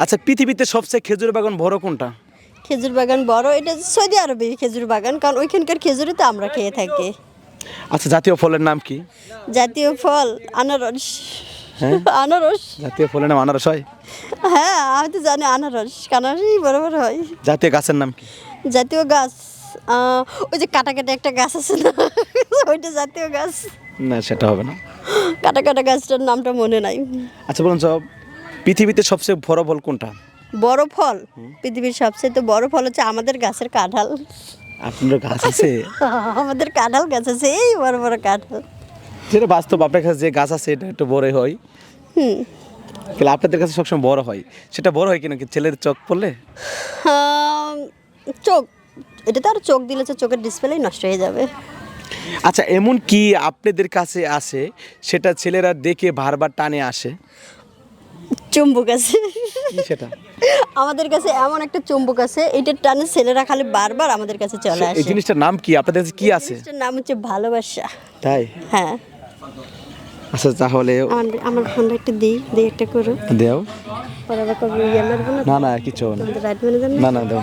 আচ্ছা, পৃথিবীতে সবচেয়ে খেজুর বাগান বড় কোনটা? খেজুর বাগান বড় এটা সৌদি আরবে খেজুর বাগান, কারণ ওইখানকার খেজুরই তো আমরা খেয়ে থাকি। আচ্ছা, জাতীয় ফলের নাম কি? জাতীয় ফল আনারস। হ্যাঁ? আনারস। জাতীয় ফলের নাম আনারস হয়? হ্যাঁ, আমি তো জানি আনারস, আনারসই বড় বড় হয়। জাতীয় গাছের নাম কি? জাতীয় গাছ ওই যে কাটা কাটা একটা গাছ আছে না, ওইটা জাতীয় গাছ। না, সেটা হবে না। কাটা কাটা গাছটার নামটা মনে নাই। আচ্ছা বলুন সব, পৃথিবীতে সবচেয়ে বড় ফল কোনটা? বড় ফল পৃথিবীর সবচেয়ে তো বড় ফল হচ্ছে আমাদের গাছের কাঁঠাল। আপনার গাছ আছে? আমাদের কাঁঠাল গাছ আছে, এই বড় বড় কাঁঠাল। যেটা বাস্তব, আপনার কাছে যে গাছ আছে এটা একটু বড়ই হয়। তাহলে আপনাদের কাছে সবসময় বড় হয়, সেটা বড় হয় কিনা কি ছেলের চোখ পড়লে? চোখ, এটা তো আর চোখ দিলে তো চোখের ডিসপ্লেই নষ্ট হয়ে যাবে। আচ্ছা, এমন কি আপনাদের কাছে আসে সেটা ছেলেরা দেখে বারবার টানে আসে? চুম্বক আছে। কি সেটা? আমাদের কাছে এমন একটা চুম্বক আছে, এটার টানে ছেলেরা খালি বারবার আমাদের কাছে চলে এই আসে। জিনিসটার নাম কি আপনাদের কাছে, কি আছে? জিনিসটার নাম হচ্ছে ভালোবাসা। তাই? হ্যাঁ। আচ্ছা, তাহলে আমার ফোনটা একটু দিই একটা করো। দেও। পরে আবার কবে ইয়ে মারবো না। না না, কিছু হবে না। রাইট ম্যানেজার না না, দেও।